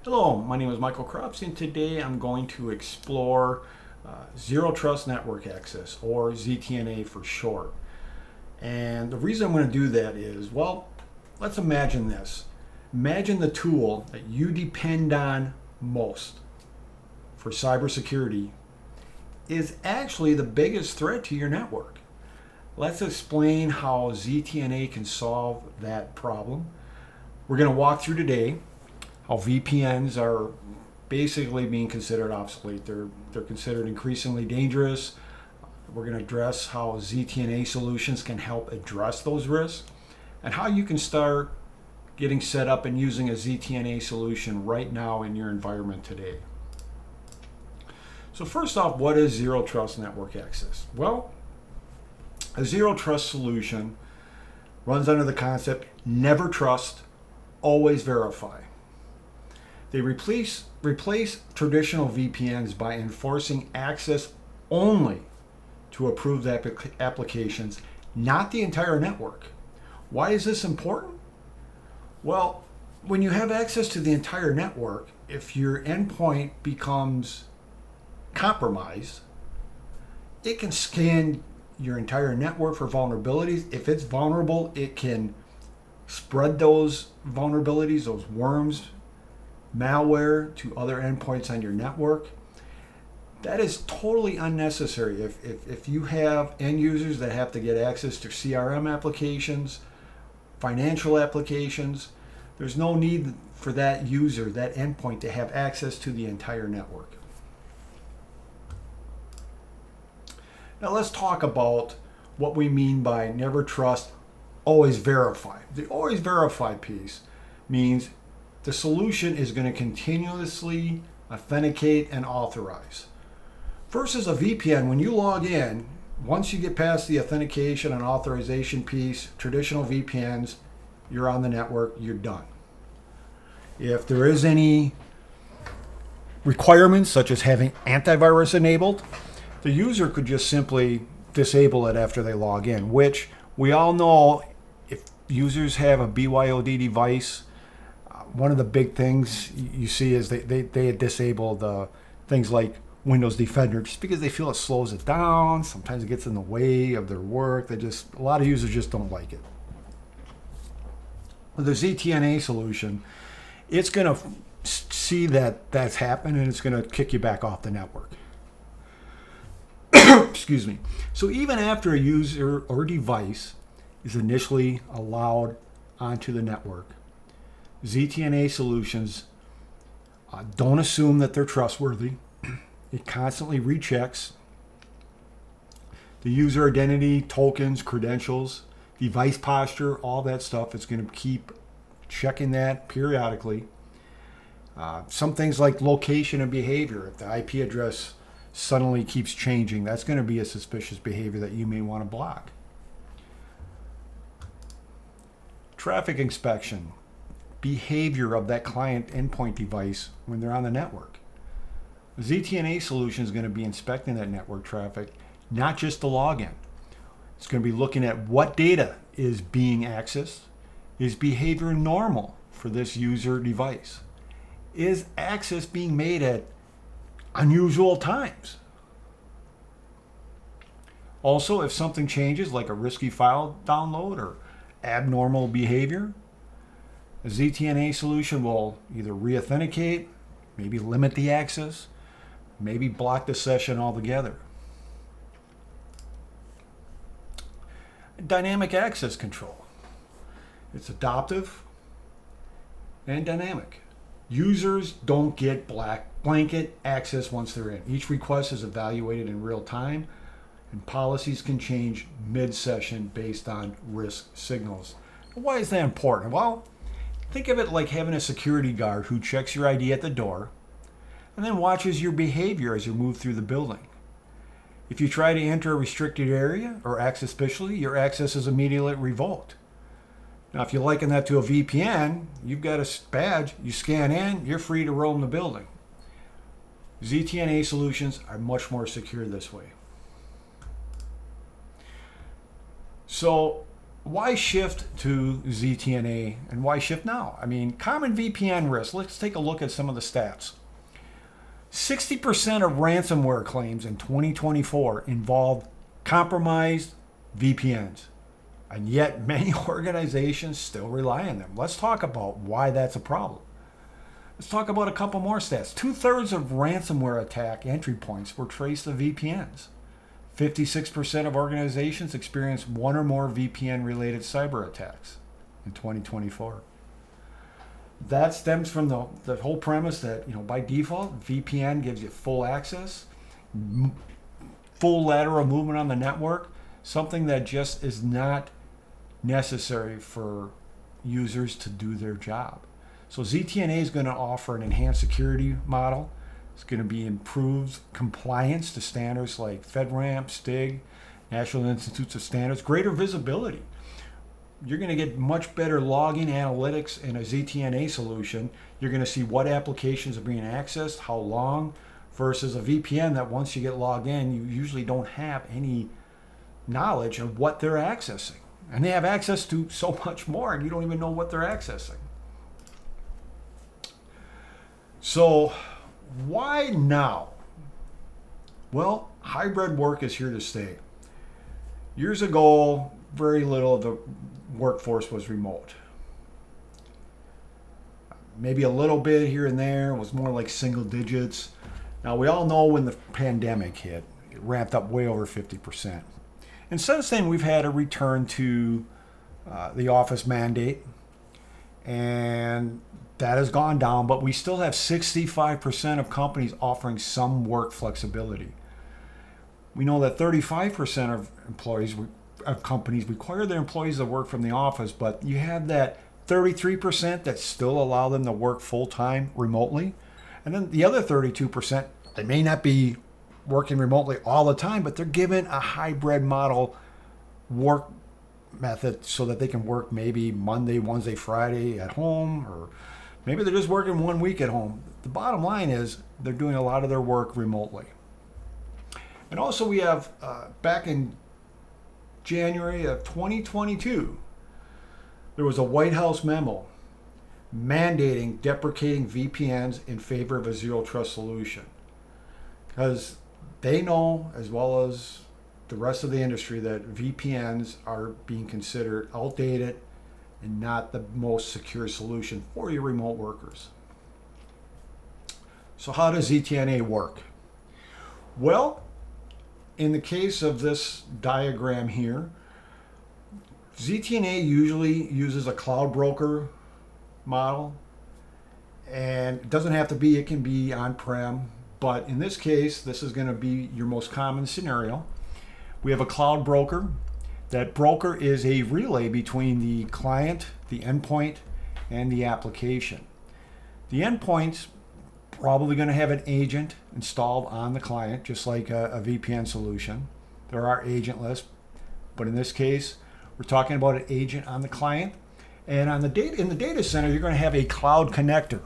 Hello, my name is Michael Krups, and today I'm going to explore Zero Trust Network Access, or ZTNA for short. And the reason I'm going to do that is, well, let's imagine this. Imagine the tool that you depend on most for cybersecurity is actually the biggest threat to your network. Let's explain how ZTNA can solve that problem. We're going to walk through today how VPNs are basically being considered obsolete. They're considered increasingly dangerous. We're going to address how ZTNA solutions can help address those risks and how you can start getting set up and using a ZTNA solution right now in your environment today. So first off, what is Zero Trust Network Access? Well, a Zero Trust solution runs under the concept never trust, always verify. They replace traditional VPNs by enforcing access only to approved applications, not the entire network. Why is this important? Well, when you have access to the entire network, if your endpoint becomes compromised, it can scan your entire network for vulnerabilities. If it's vulnerable, it can spread those vulnerabilities, those worms, malware to other endpoints on your network. That is totally unnecessary. If you have end users that have to get access to CRM applications, financial applications, there's no need for that user, that endpoint, to have access to the entire network. Now let's talk about what we mean by never trust, always verify. The always verify piece means the solution is going to continuously authenticate and authorize. Versus a VPN, when you log in, once you get past the authentication and authorization piece, traditional VPNs, you're on the network, you're done. If there is any requirements, such as having antivirus enabled, the user could just simply disable it after they log in, which we all know if users have a BYOD device, one of the big things you see is they disable the things like Windows Defender just because they feel it slows it down. Sometimes it gets in the way of their work. A lot of users just don't like it. With the ZTNA solution, it's going to see that that's happened and it's going to kick you back off the network. Excuse me. So even after a user or device is initially allowed onto the network, ZTNA solutions don't assume that they're trustworthy. It constantly rechecks the user identity, tokens, credentials, device posture, all that stuff. It's going to keep checking that periodically. Some things like location and behavior. If the IP address suddenly keeps changing, that's going to be a suspicious behavior that you may want to block. Traffic inspection. Behavior of that client endpoint device when they're on the network. The ZTNA solution is going to be inspecting that network traffic, not just the login. It's going to be looking at what data is being accessed. Is behavior normal for this user device? Is access being made at unusual times? Also, if something changes, like a risky file download or abnormal behavior, a ZTNA solution will either re-authenticate, maybe limit the access, maybe block the session altogether. Dynamic access control. It's adaptive and dynamic. Users don't get blanket access once they're in. Each request is evaluated in real time, and policies can change mid-session based on risk signals. Why is that important? Well, think of it like having a security guard who checks your ID at the door and then watches your behavior as you move through the building. If you try to enter a restricted area or act suspiciously, your access is immediately revoked. Now, if you liken that to a VPN, you've got a badge, you scan in, you're free to roam the building. ZTNA solutions are much more secure this way. So why shift to ZTNA and why shift now? I mean, common VPN risk. Let's take a look at some of the stats. 60% of ransomware claims in 2024 involved compromised VPNs. And yet many organizations still rely on them. Let's talk about why that's a problem. Let's talk about a couple more stats. 2/3 of ransomware attack entry points were traced to VPNs. 56% of organizations experienced one or more VPN-related cyber attacks in 2024. That stems from the whole premise that, by default, VPN gives you full access, full lateral movement on the network, something that just is not necessary for users to do their job. So ZTNA is going to offer an enhanced security model. It's going to be improved compliance to standards like FedRAMP, STIG, National Institutes of Standards, greater visibility. You're going to get much better logging analytics in a ZTNA solution. You're going to see what applications are being accessed, how long, versus a VPN that once you get logged in, you usually don't have any knowledge of what they're accessing. And they have access to so much more, and you don't even know what they're accessing. So why now? Well, hybrid work is here to stay. Years ago, very little of the workforce was remote. Maybe a little bit here and there. It was more like single digits. Now, we all know when the pandemic hit, it ramped up way over 50%. And since then, we've had a return to the office mandate, and that has gone down, but we still have 65% of companies offering some work flexibility. We know that 35% of companies require their employees to work from the office, but you have that 33% that still allow them to work full-time remotely. And then the other 32%, they may not be working remotely all the time, but they're given a hybrid model work method so that they can work maybe Monday, Wednesday, Friday at home, or maybe they're just working 1 week at home. The bottom line is they're doing a lot of their work remotely. And also we have, back in January of 2022, there was a White House memo mandating deprecating VPNs in favor of a zero trust solution. Because they know, as well as the rest of the industry, that VPNs are being considered outdated and not the most secure solution for your remote workers. So how does ZTNA work? Well, in the case of this diagram here, ZTNA usually uses a cloud broker model, and it doesn't have to be, it can be on-prem, but in this case, this is going to be your most common scenario. We have a cloud broker. That broker is a relay between the client, the endpoint, and the application. The endpoint's probably going to have an agent installed on the client, just like a VPN solution. There are agent lists, but in this case, we're talking about an agent on the client. And on the in the data center, you're going to have a cloud connector.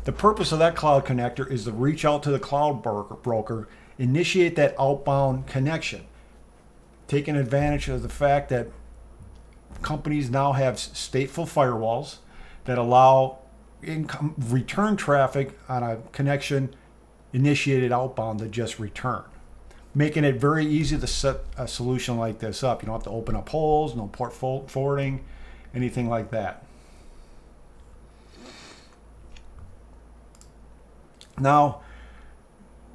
The purpose of that cloud connector is to reach out to the cloud broker, initiate that outbound connection, taking advantage of the fact that companies now have stateful firewalls that allow return traffic on a connection initiated outbound to just return, making it very easy to set a solution like this up. You don't have to open up holes, no port forwarding, anything like that. Now,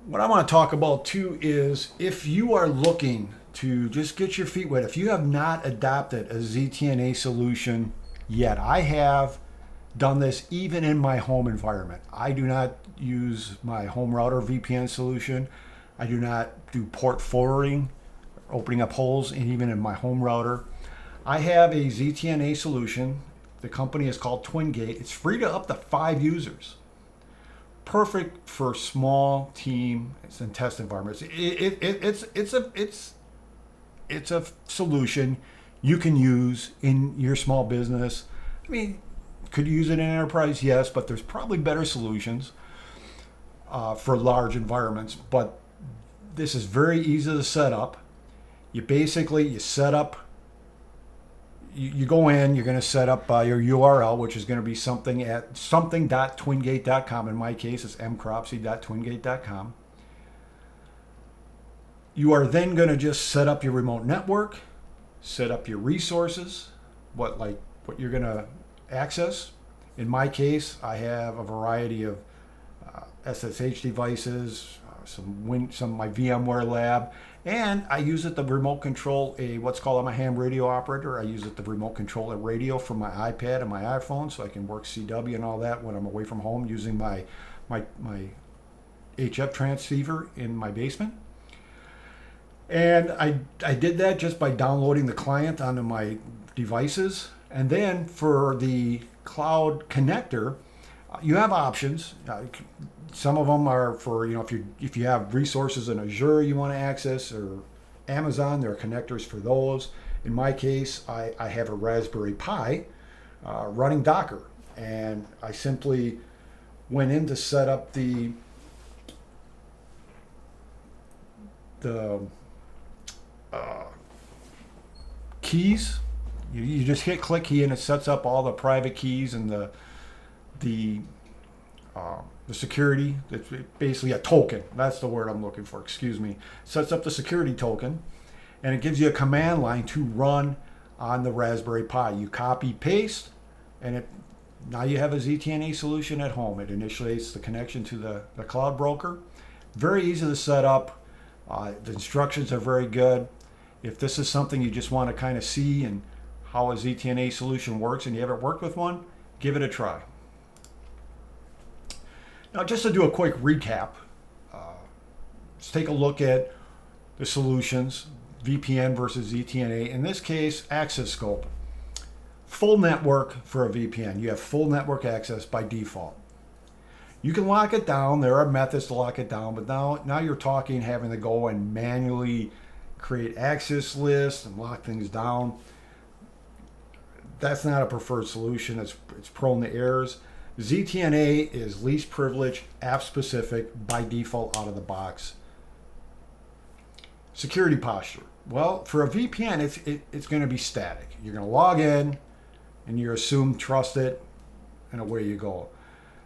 what I want to talk about too is if you are looking to just get your feet wet, if you have not adopted a ZTNA solution yet, I have done this even in my home environment. I do not use my home router VPN solution. I do not do port forwarding, opening up holes, and even in my home router. I have a ZTNA solution. The company is called TwinGate. It's free to up to 5 users. Perfect for small team and test environments. It's a solution you can use in your small business. I mean, could you use it in enterprise? Yes, but there's probably better solutions for large environments. But this is very easy to set up. You set up you go in, you're going to set up your URL, which is going to be something at something.twingate.com. In my case, it's mcropsey.twingate.com. You are then going to just set up your remote network, set up your resources, what you're going to access. In my case, I have a variety of SSH devices, some my VMware lab, and I use it to remote control what's called a ham radio operator. I use it to remote control a radio from my iPad and my iPhone, so I can work CW and all that when I'm away from home using my HF transceiver in my basement. And I did that just by downloading the client onto my devices. And then for the cloud connector, you have options. Some of them are for, if you have resources in Azure you want to access, or Amazon, there are connectors for those. In my case, I have a Raspberry Pi running Docker. And I simply went in to set up the keys. You just hit click key and it sets up all the private keys and the security. It's basically a token. That's the word I'm looking for. Excuse me. Sets up the security token, and it gives you a command line to run on the Raspberry Pi. You copy paste, and now you have a ZTNA solution at home. It initiates the connection to the cloud broker. Very easy to set up. The instructions are very good. If this is something you just want to kind of see and how a ZTNA solution works and you haven't worked with one, give it a try. Now, just to do a quick recap, let's take a look at the solutions, VPN versus ZTNA. In this case, access scope. Full network for a VPN. You have full network access by default. You can lock it down. There are methods to lock it down, but now you're talking having to go and manually create access lists and lock things down. That's not a preferred solution. It's prone to errors. ZTNA is least privilege, app specific, by default out of the box. Security posture. Well, for a VPN, it's going to be static. You're going to log in and you're assumed trusted, and away you go.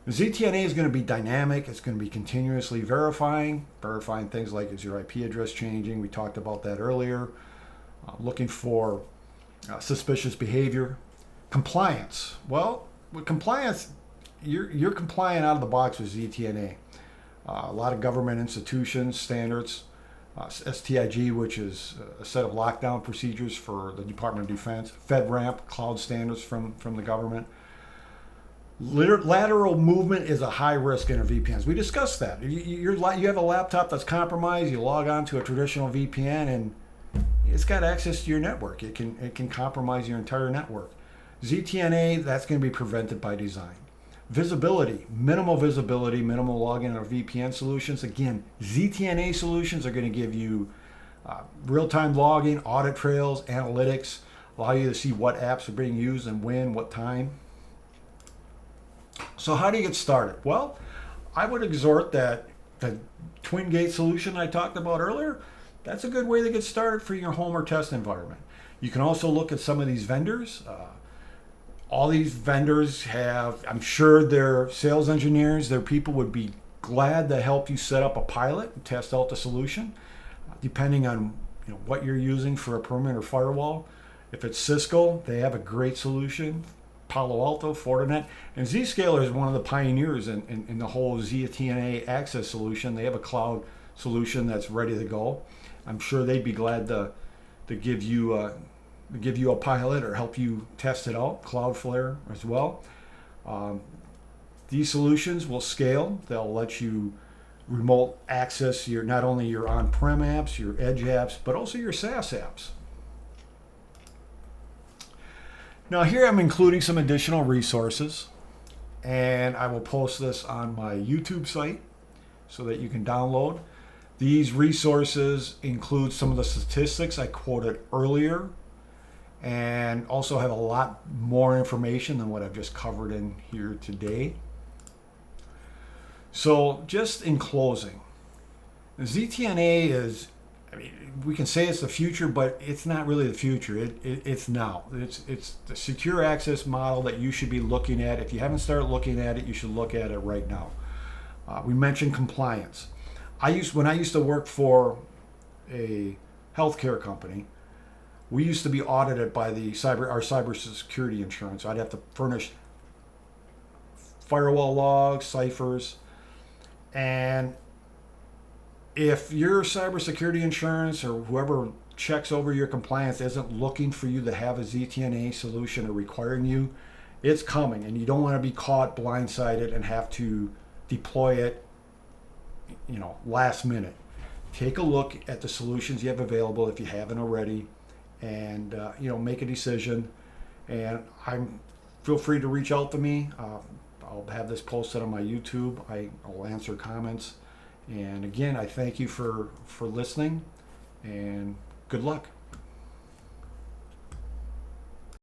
The ZTNA is going to be dynamic. It's going to be continuously verifying things like, is your IP address changing? We talked about that earlier. Looking for suspicious behavior. Compliance. Well, with compliance, you're compliant out of the box with ZTNA. A lot of government institutions, standards, STIG, which is a set of lockdown procedures for the Department of Defense, FedRAMP, cloud standards from the government. Lateral movement is a high risk in a VPN. We discussed that. You have a laptop that's compromised, you log on to a traditional VPN and it's got access to your network. It can compromise your entire network. ZTNA, that's going to be prevented by design. Visibility, minimal login of VPN solutions. Again, ZTNA solutions are going to give you real-time logging, audit trails, analytics, allow you to see what apps are being used and when, what time. So how do you get started? Well, I would exhort that the Twingate solution I talked about earlier, that's a good way to get started for your home or test environment. You can also look at some of these vendors. All these vendors have, I'm sure their sales engineers, their people would be glad to help you set up a pilot and test out the solution, depending on what you're using for a perimeter firewall. If it's Cisco, they have a great solution. Palo Alto, Fortinet, and Zscaler is one of the pioneers in the whole ZTNA access solution. They have a cloud solution that's ready to go. I'm sure they'd be glad to give you a pilot or help you test it out. Cloudflare as well. These solutions will scale. They'll let you remote access not only your on-prem apps, your edge apps, but also your SaaS apps. Now here I'm including some additional resources, and I will post this on my YouTube site so that you can download. These resources include some of the statistics I quoted earlier, and also have a lot more information than what I've just covered in here today. So just in closing, ZTNA is I mean, we can say it's the future, but it's not really the future. It's now. It's the secure access model that you should be looking at. If you haven't started looking at it, you should look at it right now. We mentioned compliance. When I used to work for a healthcare company, we used to be audited by our cybersecurity insurance. I'd have to furnish firewall logs, ciphers, and if your cybersecurity insurance or whoever checks over your compliance isn't looking for you to have a ZTNA solution or requiring you, it's coming, and you don't want to be caught blindsided and have to deploy it, last minute. Take a look at the solutions you have available if you haven't already, and make a decision. And feel free to reach out to me. I'll have this posted on my YouTube. I'll answer comments. And again, I thank you for listening, and good luck.